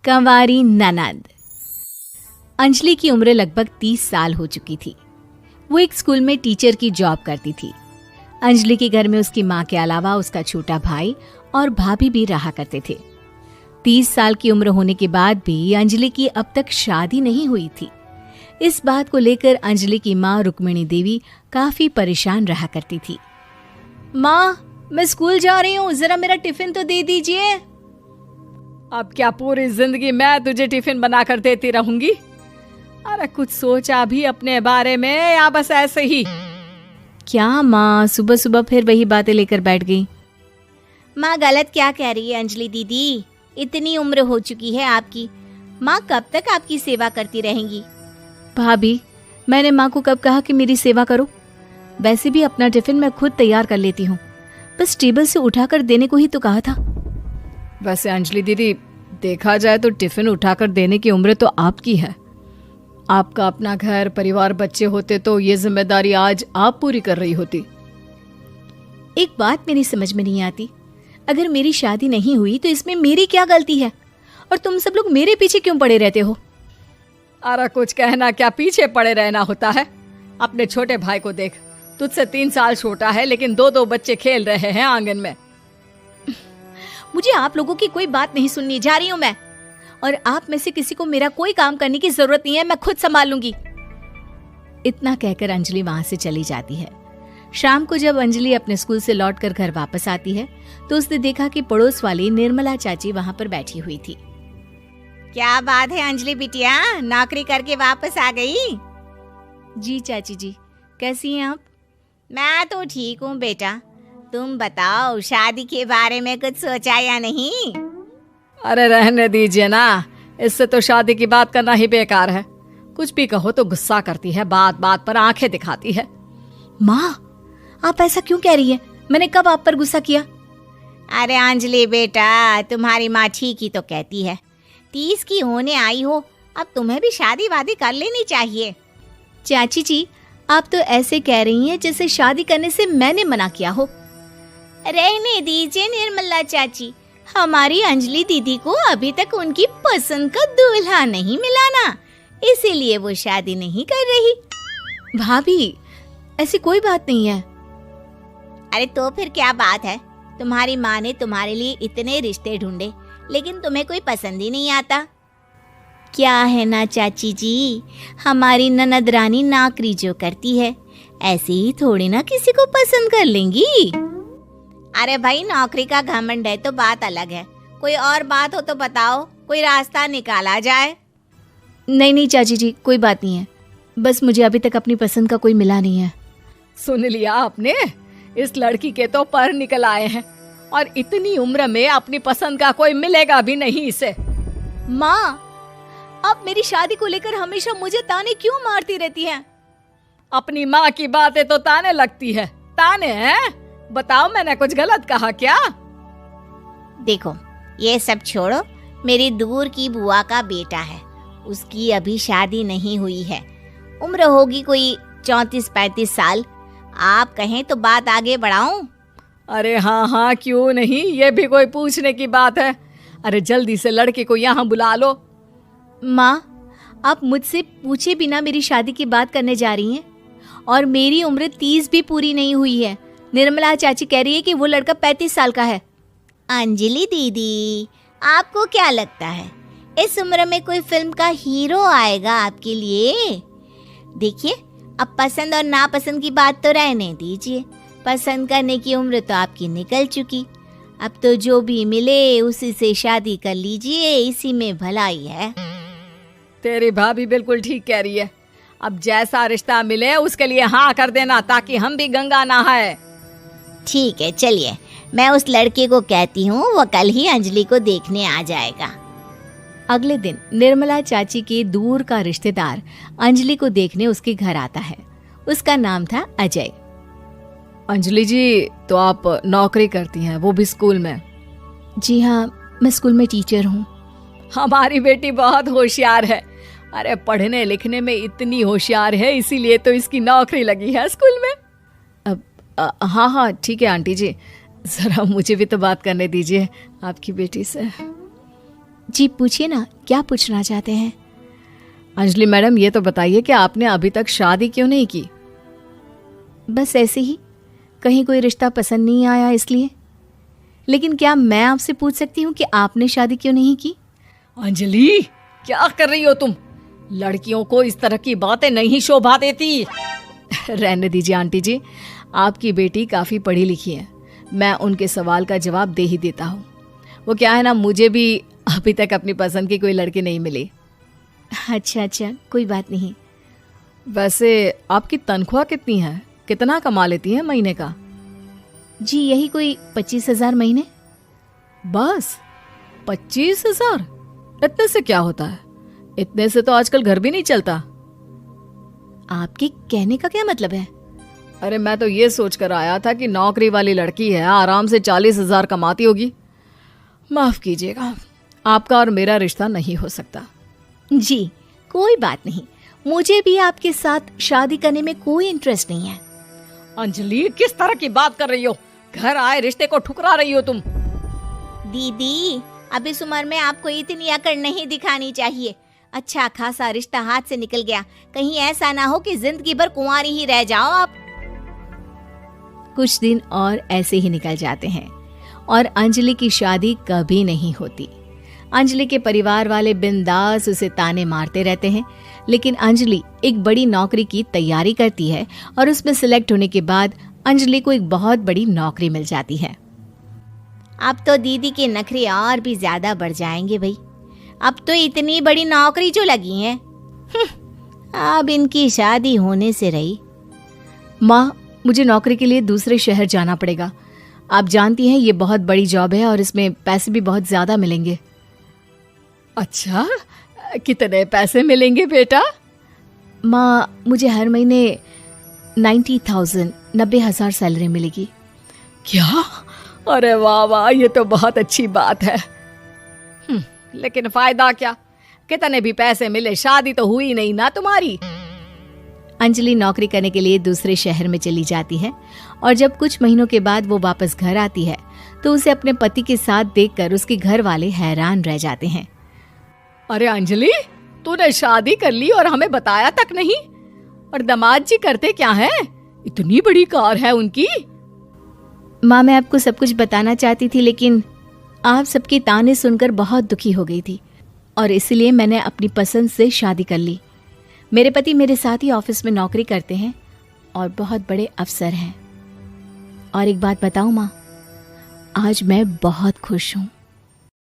कंवारी ननद। अंजलि की उम्र लगभग 30 साल हो चुकी थी। वो एक स्कूल में टीचर की जॉब करती थी। अंजलि के घर में उसकी माँ के अलावा उसका छोटा भाई और भाभी भी रहा करते थे। 30 साल की उम्र होने के बाद भी अंजलि की अब तक शादी नहीं हुई थी। इस बात को लेकर अंजलि की माँ रुक्मिणी देवी काफी परेशान रहा करती थी। माँ, मैं स्कूल जा रही हूँ, जरा मेरा टिफिन तो दे दीजिए। अब क्या पूरी जिंदगी मैं तुझे टिफिन बनाकर देती रहूंगी? अरे कुछ सोचा भी अपने बारे में या बस ऐसे ही? क्या माँ, सुबह सुबह फिर वही बातें लेकर बैठ गई। माँ गलत क्या कह रही है अंजलि दीदी, इतनी उम्र हो चुकी है आपकी, माँ कब तक आपकी सेवा करती रहेंगी? भाभी, मैंने माँ को कब कहा कि मेरी सेवा करो? वैसे भी अपना टिफिन मैं खुद तैयार कर लेती हूँ, बस टेबल से उठाकर देने को ही तो कहा था। वैसे अंजलि दीदी, देखा जाए तो टिफिन उठाकर देने की उम्र तो आपकी है। आपका अपना घर परिवार बच्चे होते तो ये जिम्मेदारी आज आप पूरी कर रही होती। एक बात मेरी समझ में नहीं आती, अगर मेरी शादी नहीं हुई तो इसमें मेरी क्या गलती है और तुम सब लोग मेरे पीछे क्यों पड़े रहते हो? अरे कुछ कहना क्या पीछे पड़े रहना होता है? अपने छोटे भाई को देख, तुझसे 3 साल छोटा है लेकिन 2 बच्चे खेल रहे हैं आंगन में। मुझे आप लोगों की कोई बात नहीं सुननी, जा रही हूँ मैं। और आप में से किसी को मेरा कोई काम करने की जरूरत नहीं है, मैं खुद संभाल लूंगी। इतना कहकर अंजलि वहां से चली जाती है। शाम को जब अंजलि अपने स्कूल से लौटकर घर वापस आती है तो उसने देखा कि पड़ोस वाली निर्मला चाची वहां पर बैठी हुई थी। क्या बात है अंजलि बिटिया, नौकरी करके वापस आ गई? जी चाची जी, कैसी हैं आप? मैं तो ठीक हूँ बेटा, तुम बताओ शादी के बारे में कुछ सोचा या नहीं? अरे रहने दीजिए ना, इससे तो शादी की बात करना ही बेकार है। कुछ भी कहो तो गुस्सा करती है, बात बात पर आंखें दिखाती है। माँ, आप ऐसा क्यों कह रही है? मैंने कब आप पर गुस्सा किया? अरे अंजलि बेटा, तुम्हारी माँ ठीक ही तो कहती है, 30 की होने आई हो, अब तुम्हें भी शादी वादी कर लेनी चाहिए। चाची जी, आप तो ऐसे कह रही हैं जैसे शादी करने से मैंने मना किया हो। रहने दीजिए निर्मला चाची, हमारी अंजलि दीदी को अभी तक उनकी पसंद का दूल्हा नहीं मिला ना, इसीलिए वो शादी नहीं कर रही। भाभी, ऐसी कोई बात नहीं है। अरे तो फिर क्या बात है? तुम्हारी माँ ने तुम्हारे लिए इतने रिश्ते ढूंढे लेकिन तुम्हें कोई पसंद ही नहीं आता। क्या है ना चाची जी, हमारी ननद रानी नौकरी जो करती है ऐसे ही थोड़ी ना किसी को पसंद कर लेंगी। अरे भाई, नौकरी का घमंड है तो बात अलग है, कोई और बात हो तो बताओ, कोई रास्ता निकाला जाए। नहीं चाची जी, कोई बात नहीं है, बस मुझे अभी तक अपनी पसंद का कोई मिला नहीं है। सुन लिया आपने, इस लड़की के तो पर निकल आए हैं और इतनी उम्र में अपनी पसंद का कोई मिलेगा भी नहीं इसे। माँ, आप मेरी शादी को लेकर हमेशा मुझे ताने क्यों मारती रहती हैं? अपनी माँ की बातें तो ताने लगती है। ताने हैं? बताओ, मैंने कुछ गलत कहा क्या? देखो, ये सब छोड़ो, मेरी दूर की बुआ का बेटा है, उसकी अभी शादी नहीं हुई है, उम्र होगी कोई 34-35 साल। आप कहें तो बात आगे बढ़ाऊं? अरे हाँ, क्यों नहीं, ये भी कोई पूछने की बात है। अरे जल्दी से लड़के को यहाँ बुला लो। माँ, आप मुझसे पूछे बिना मेरी शादी की बात करने जा रही हैं और मेरी उम्र 30 भी पूरी नहीं हुई है। निर्मला चाची कह रही है कि वो लड़का 35 साल का है। अंजलि दीदी, आपको क्या लगता है इस उम्र में कोई फिल्म का हीरो आएगा आपके लिए? देखिए, अब पसंद और नापसंद की बात तो रहने दीजिए, पसंद करने की उम्र तो आपकी निकल चुकी, अब तो जो भी मिले उसी से शादी कर लीजिए, इसी में भलाई है। तेरी भाभी बिल्कुल ठीक कह रही है, अब जैसा रिश्ता मिले उसके लिए हाँ कर देना ताकि हम भी गंगा नहाए। ठीक है, चलिए मैं उस लड़के को कहती हूँ, वो कल ही अंजलि को देखने आ जाएगा। अगले दिन निर्मला चाची के दूर का रिश्तेदार अंजलि को देखने उसके घर आता है। उसका नाम था अजय। अंजलि जी, तो आप नौकरी करती हैं, वो भी स्कूल में? जी हाँ, मैं स्कूल में टीचर हूँ। हमारी बेटी बहुत होशियार है। अरे पढ़ने लिखने में इतनी होशियार है, इसीलिए तो इसकी नौकरी लगी है स्कूल में। हाँ ठीक है आंटी जी, जरा मुझे भी तो बात करने दीजिए आपकी बेटी से। जी पूछिए ना, क्या पूछना चाहते हैं? अंजलि मैडम, ये तो बताइए कि आपने अभी तक शादी क्यों नहीं की? बस ऐसे ही, कहीं कोई रिश्ता पसंद नहीं आया इसलिए। लेकिन क्या मैं आपसे पूछ सकती हूँ कि आपने शादी क्यों नहीं की? अंजलि, क्या कर रही हो तुम? लड़कियों को इस तरह की बातें नहीं शोभा देती। रहने दीजिए आंटी जी, आपकी बेटी काफ़ी पढ़ी लिखी है, मैं उनके सवाल का जवाब दे ही देता हूँ। वो क्या है ना, मुझे भी अभी तक अपनी पसंद की कोई लड़की नहीं मिली। अच्छा, कोई बात नहीं। वैसे आपकी तनख्वाह कितनी है? कितना कमा लेती है महीने का? जी यही कोई 25,000 महीने। बस 25,000? इतने से क्या होता है? इतने से तो आजकल घर भी नहीं चलता। आपके कहने का क्या मतलब है? अरे मैं तो ये सोच कर आया था कि नौकरी वाली लड़की है, आराम से 40,000 कमाती होगी। माफ कीजिएगा, आपका और मेरा रिश्ता नहीं हो सकता। जी कोई बात नहीं, मुझे भी आपके साथ शादी करने में कोई इंटरेस्ट नहीं है। अंजलि, किस तरह की बात कर रही हो? घर आए रिश्ते को ठुकरा रही हो तुम। दीदी, अब इस उम्र में आपको इतनी अकड़ नहीं दिखानी चाहिए। अच्छा खासा रिश्ता हाथ से निकल गया, कहीं ऐसा ना हो कि जिंदगी भर कुंवारी ही रह जाओ आप। कुछ दिन और ऐसे ही निकल जाते हैं और अंजलि की शादी कभी नहीं होती। अंजलि के परिवार वाले बिंदास उसे ताने मारते रहते हैं, लेकिन अंजलि एक बड़ी नौकरी की तैयारी करती है और उसमें सिलेक्ट होने के बाद अंजलि को एक बहुत बड़ी नौकरी मिल जाती है। अब तो दीदी के नखरे और भी ज्यादा बढ़ जाएंगे भाई, अब तो इतनी बड़ी नौकरी जो लगी है, अब इनकी शादी होने से रही। माँ, मुझे नौकरी के लिए दूसरे शहर जाना पड़ेगा। आप जानती हैं ये बहुत बड़ी जॉब है और इसमें पैसे भी बहुत ज्यादा मिलेंगे। अच्छा, कितने पैसे मिलेंगे बेटा? माँ, मुझे हर महीने 90,000 सैलरी मिलेगी। क्या? अरे वाह वाह, ये तो बहुत अच्छी बात है। लेकिन फायदा क्या? कितने भी पैसे मिले, शादी तो हुई नहीं ना तुम्हारी। अंजलि नौकरी करने के लिए दूसरे शहर में चली जाती है और जब कुछ महीनों के बाद वो वापस घर आती है तो उसे अपने पति के साथ देखकर उसके घर वाले हैरान रह जाते हैं। अरे अंजलि, तूने शादी कर ली और हमें बताया तक नहीं। और दामाद जी करते क्या हैं? इतनी बड़ी कार है उनकी। माँ, मैं आपको सब कुछ बताना चाहती थी, लेकिन आप सबकी ताने सुनकर बहुत दुखी हो गई थी और इसलिए मैंने अपनी पसंद से शादी कर ली। मेरे पति मेरे साथ ही ऑफिस में नौकरी करते हैं और बहुत बड़े अफसर हैं। और एक बात बताऊं माँ, आज मैं बहुत खुश हूँ।